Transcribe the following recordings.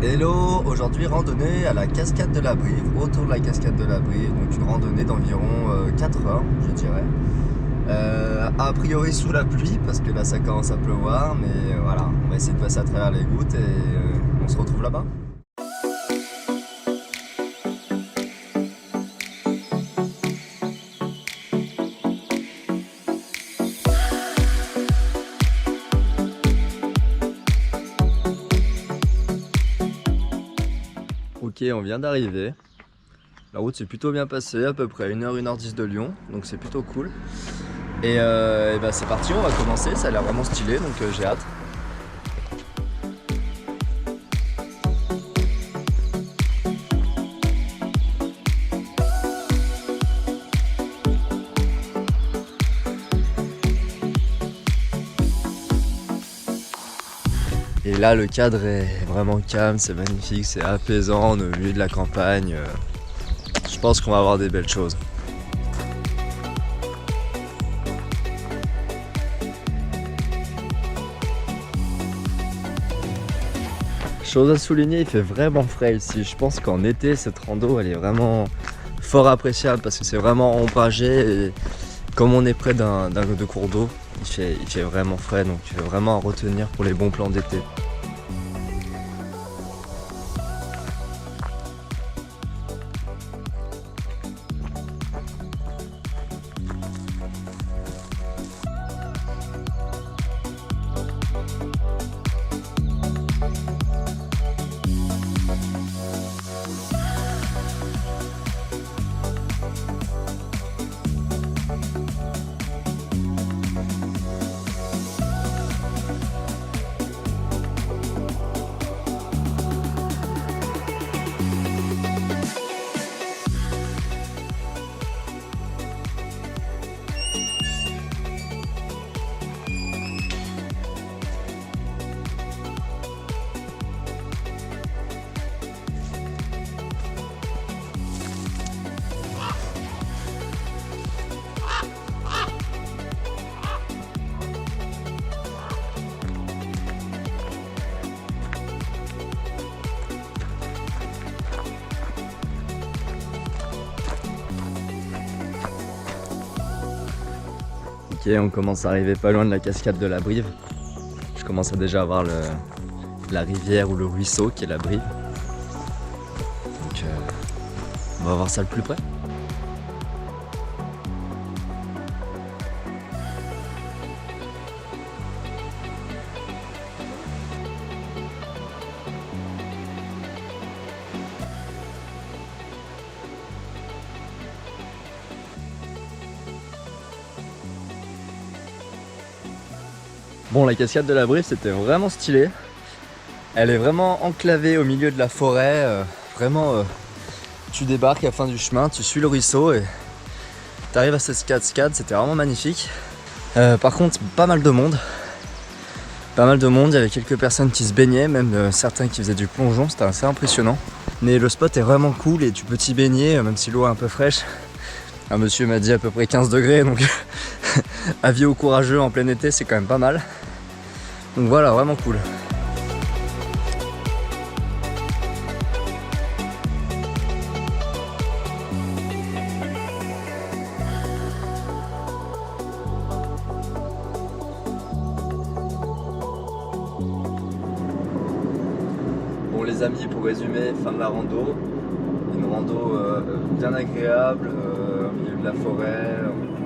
Hello, aujourd'hui randonnée à la cascade de la Brive, autour de la cascade de la Brive, donc une randonnée d'environ 4 heures je dirais. A priori sous la pluie parce que là ça commence à pleuvoir, mais voilà, on va essayer de passer à travers les gouttes et on se retrouve là-bas. Ok, on vient d'arriver. La route s'est plutôt bien passée, à peu près 1h, 1h10 de Lyon, donc c'est plutôt cool. Et bah c'est parti, on va commencer, ça a l'air vraiment stylé, donc j'ai hâte. Et là le cadre est vraiment calme, c'est magnifique, c'est apaisant, on est au milieu de la campagne. Je pense qu'on va avoir des belles choses. Chose à souligner, il fait vraiment frais ici. Je pense qu'en été, cette rando, elle est vraiment fort appréciable parce que c'est vraiment ombragé et comme on est près de cours d'eau, il fait vraiment frais, donc tu veux vraiment à retenir pour les bons plans d'été. Ok, on commence à arriver pas loin de la cascade de la Brive. Je commence à déjà voir la rivière ou le ruisseau qui est la Brive. Donc on va voir ça de plus près. Bon, la cascade de la Brive, c'était vraiment stylé. Elle est vraiment enclavée au milieu de la forêt. Tu débarques à la fin du chemin, tu suis le ruisseau et tu arrives à cette cascade. C'était vraiment magnifique. Par contre, pas mal de monde. Pas mal de monde, il y avait quelques personnes qui se baignaient, même certains qui faisaient du plongeon, c'était assez impressionnant. Mais le spot est vraiment cool et tu peux t'y baigner, même si l'eau est un peu fraîche. Un monsieur m'a dit à peu près 15 degrés, donc avis aux courageux en plein été, c'est quand même pas mal. Donc voilà, vraiment cool. Bon les amis, pour résumer, fin de la rando. Une rando bien agréable, au milieu de la forêt.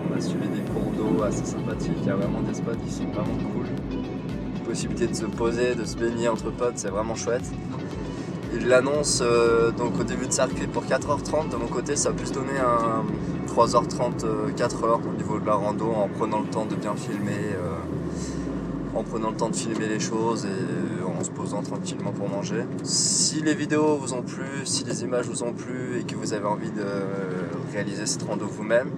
On a suivi des cours d'eau assez sympathiques. Il y a vraiment des spots qui sont vraiment cool. Possibilité de se poser, de se baigner entre potes, c'est vraiment chouette. Il l'annonce donc au début de circuit pour 4h30. De mon côté, ça a plus donné un 3h30, 4h au niveau de la rando en prenant le temps de bien filmer, en prenant le temps de filmer les choses et en se posant tranquillement pour manger. Si les vidéos vous ont plu, si les images vous ont plu et que vous avez envie de réaliser cette rando vous-même,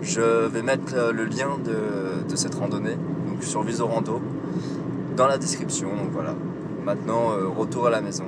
je vais mettre le lien de cette randonnée donc sur Visorando dans la description. Donc voilà, maintenant retour à la maison.